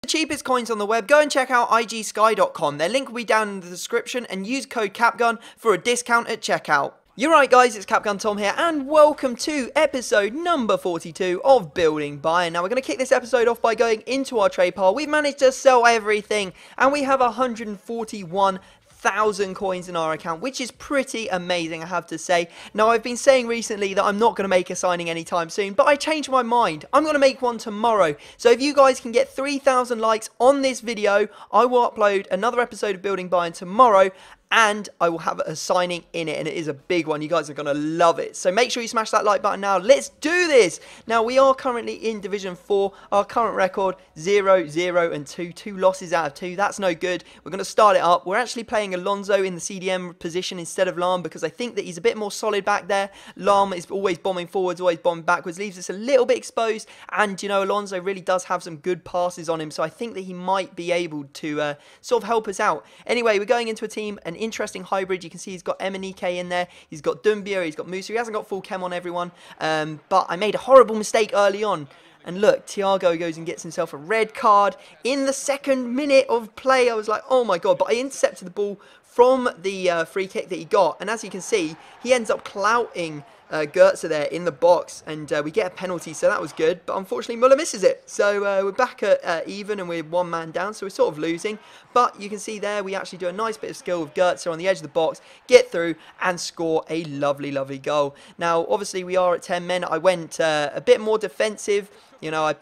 The cheapest coins on the web, go and check out igsky.com. Their link will be down in the description and use code CAPGUN for a discount at checkout. You're right guys, it's Capgun Tom here and welcome to episode number 42 of Building Bayern. Now we're going to kick this episode off by going into our trade pile. We've managed to sell everything and we have 141,000 coins in our account, which is pretty amazing, I have to say. Now, I've been saying recently that I'm not going to make a signing anytime soon, but I changed my mind. I'm going to make one tomorrow. So if you guys can get 3,000 likes on this video, I will upload another episode of Building Bayern tomorrow, and I will have a signing in it, and it is a big one. You guys are going to love it. So make sure you smash that like button now. Let's do this. Now, we are currently in Division 4. Our current record, 0-0-2. 2 losses out of 2. That's no good. We're going to start it up. We're actually playing Alonso in the CDM position instead of Lahm because I think that he's a bit more solid back there. Lahm is always bombing forwards, always bombing backwards, leaves us a little bit exposed. And, you know, Alonso really does have some good passes on him, so I think that he might be able to sort of help us out. Anyway, we're going into a team, an interesting hybrid. You can see he's got Emenike in there, he's got Dumbia, he's got Musa. He hasn't got full chem on everyone, but I made a horrible mistake early on. And look, Thiago goes and gets himself a red card in the second minute of play. I was like, oh my god, but I intercepted the ball from the free kick that he got. And as you can see, he ends up clouting Goetze there in the box, and we get a penalty, so that was good, but unfortunately Muller misses it. So we're back at even, and we're one man down, so we're sort of losing. But you can see there, we actually do a nice bit of skill with Goetze on the edge of the box, get through and score a lovely, lovely goal. Now, obviously we are at 10 men. I went a bit more defensive. You know, I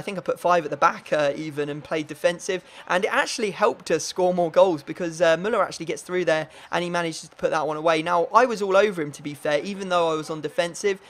think I put 5 at the back even and played defensive, and it actually helped us score more goals because Muller actually gets through there and he manages to put that one away. Now, I was all over him, to be fair, even though I was on defensive.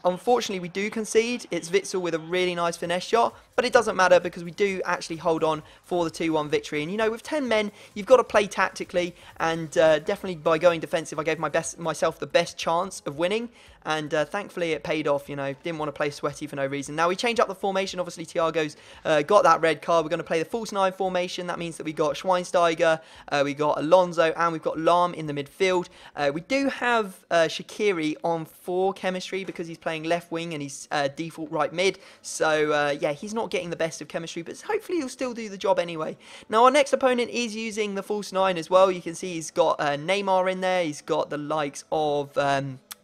Unfortunately, we do concede. It's Witsel with a really nice finesse shot, but it doesn't matter because we do actually hold on for the 2-1 victory. And, you know, with 10 men, you've got to play tactically, and definitely by going defensive, I gave myself the best chance of winning, and thankfully it paid off. You know, didn't want to play sweaty for no reason. Now, we change up the formation. Obviously, Thiago's got that red card. We're going to play the false 9 formation. That means that we got Schweinsteiger, we got Alonso, and we've got Lahm in the midfield. We do have Shaqiri on 4 chemistry because he's playing left wing and he's default right mid. So, yeah, he's not getting the best of chemistry, but hopefully he'll still do the job anyway. Now, our next opponent is using the false 9 as well. You can see he's got Neymar in there. He's got the likes of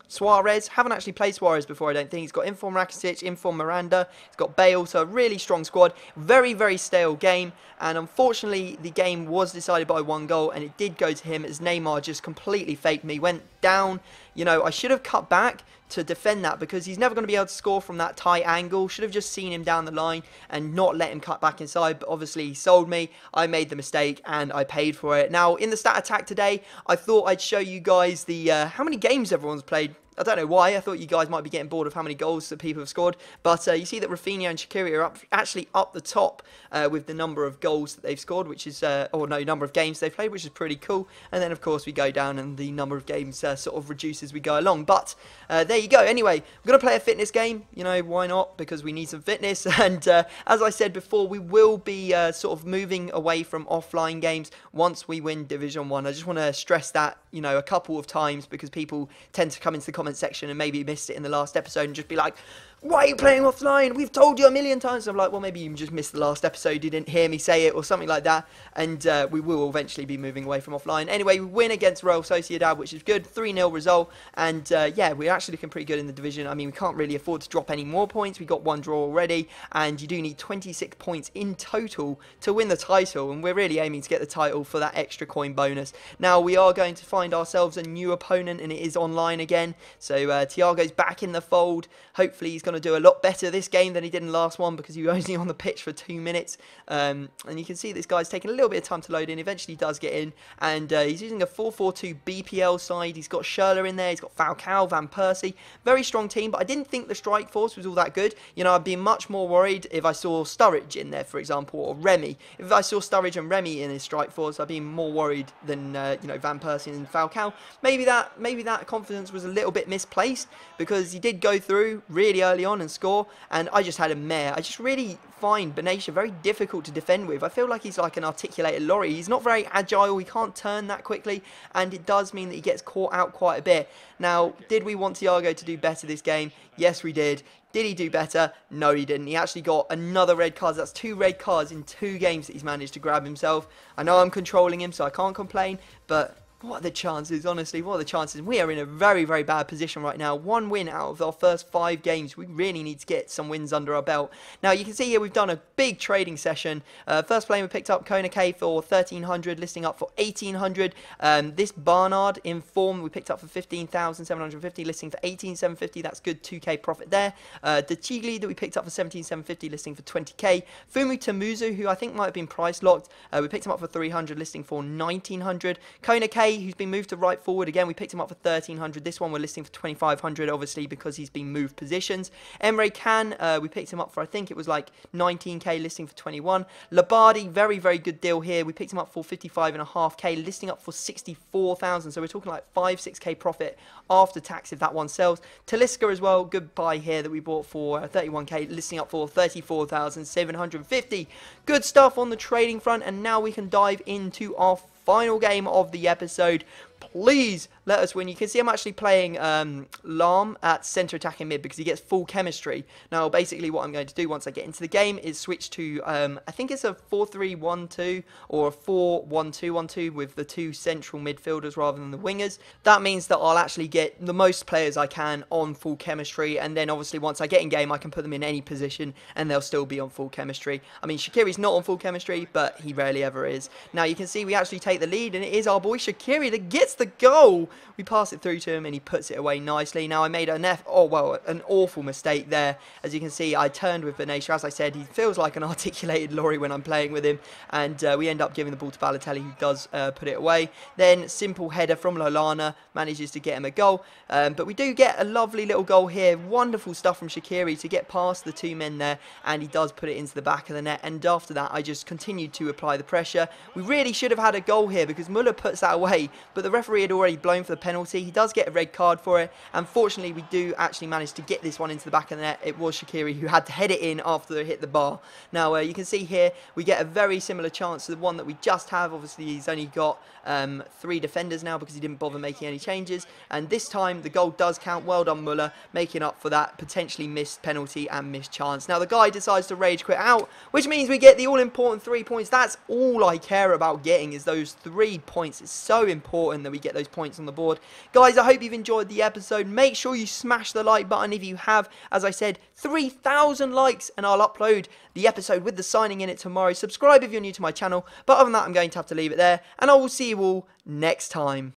Suarez. Haven't actually played Suarez before, I don't think. He's got Inform Rakitic, Inform Miranda. He's got Bale, so a really strong squad. Very, very stale game. And unfortunately, the game was decided by 1 goal, and it did go to him as Neymar just completely faked me. Went down. You know, I should have cut back to defend that because he's never going to be able to score from that tight angle. Should have just seen him down the line and not let him cut back inside, but obviously he sold me. I made the mistake and I paid for it. Now, in the stat attack today, I thought I'd show you guys the how many games everyone's played. I don't know why. I thought you guys might be getting bored of how many goals that people have scored. But you see that Rafinha and Shaqiri are actually up the top with the number of goals that they've scored, which is, or no, number of games they've played, which is pretty cool. And then, of course, we go down and the number of games sort of reduces as we go along. But there you go. Anyway, we're going to play a fitness game. You know, why not? Because we need some fitness. And as I said before, we will be sort of moving away from offline games once we win Division 1. I just want to stress that, you know, a couple of times because people tend to come into the comment section and maybe missed it in the last episode and just be like, why are you playing offline? We've told you a million times. I'm like, well, maybe you just missed the last episode. You didn't hear me say it or something like that. And we will eventually be moving away from offline. Anyway, we win against Real Sociedad, which is good. 3-0 result. And yeah, we're actually looking pretty good in the division. I mean, we can't really afford to drop any more points. We got 1 draw already. And you do need 26 points in total to win the title. And we're really aiming to get the title for that extra coin bonus. Now, we are going to find ourselves a new opponent, and it is online again. So Thiago's back in the fold. Hopefully, he's going to do a lot better this game than he did in the last one because he was only on the pitch for 2 minutes. And you can see this guy's taking a little bit of time to load in. Eventually, he does get in. And he's using a 4-4-2 BPL side. He's got Schürrle in there. He's got Falcao, Van Persie. Very strong team, but I didn't think the strike force was all that good. You know, I'd be much more worried if I saw Sturridge in there, for example, or Remy. If I saw Sturridge and Remy in his strike force, I'd be more worried than, you know, Van Persie and Falcao. Maybe that confidence was a little bit misplaced because he did go through really early early on and score, and I just had a mare. I just really find Benatia very difficult to defend with. I feel like he's like an articulated lorry. He's not very agile, he can't turn that quickly, and it does mean that he gets caught out quite a bit. Now, did we want Thiago to do better this game? Yes, we did. Did he do better? No, he didn't. He actually got another red card. That's 2 red cards in 2 games that he's managed to grab himself. I know I'm controlling him, so I can't complain, but what are the chances, honestly? What are the chances? We are in a very, very bad position right now. 1 win out of our first 5 games. We really need to get some wins under our belt. Now, you can see here we've done a big trading session. First plane we picked up Kona K for 1,300, listing up for 1,800. This Barnard in form we picked up for 15,750, listing for 18,750. That's good 2k profit there. The Chigli that we picked up for 17,750, listing for 20k. Fumu Tamuzu, who I think might have been price locked, we picked him up for 300, listing for 1,900. Kona K, who's been moved to right forward again, we picked him up for 1,300. This one we're listing for 2,500, obviously because he's been moved positions. Emre Can, we picked him up for, I think it was like 19k, listing for 21. Labardi, very, very good deal here. We picked him up for 55.5k, listing up for 64,000. So we're talking like 5-6k profit after tax if that one sells. Taliska as well, good buy here that we bought for 31k, listing up for 34,750. Good stuff on the trading front, and now we can dive into our final game of the episode. Please let us win. You can see I'm actually playing Lam at centre attacking mid because he gets full chemistry. Now, basically what I'm going to do once I get into the game is switch to, I think it's a 4-3-1-2 or a 4-1-2-1-2 with the 2 central midfielders rather than the wingers. That means that I'll actually get the most players I can on full chemistry, and then obviously once I get in game I can put them in any position and they'll still be on full chemistry. I mean, Shaqiri's not on full chemistry, but he rarely ever is. Now, you can see we actually take the lead, and it is our boy Shaqiri that gets the goal. We pass it through to him and he puts it away nicely. Now, I made an awful mistake there. As you can see, I turned with Benatia. As I said, he feels like an articulated lorry when I'm playing with him, and we end up giving the ball to Balotelli, who does put it away. Then simple header from Lallana manages to get him a goal, but we do get a lovely little goal here. Wonderful stuff from Shaqiri to get past the 2 men there, and he does put it into the back of the net. And after that, I just continued to apply the pressure. We really should have had a goal here because Muller puts that away, but the referee had already blown for the penalty. He does get a red card for it, and fortunately we do actually manage to get this one into the back of the net. It was Shaqiri who had to head it in after it hit the bar. Now, you can see here we get a very similar chance to the one that we just have. Obviously he's only got 3 defenders now because he didn't bother making any changes, and this time the goal does count. Well done, Muller, making up for that potentially missed penalty and missed chance. Now the guy decides to rage quit out, which means we get the all-important 3 points. That's all I care about getting, is those 3 points. It's so important that we get those points on the board. Guys, I hope you've enjoyed the episode. Make sure you smash the like button if you have. As I said, 3,000 likes and I'll upload the episode with the signing in it tomorrow. Subscribe if you're new to my channel. But other than that, I'm going to have to leave it there, and I will see you all next time.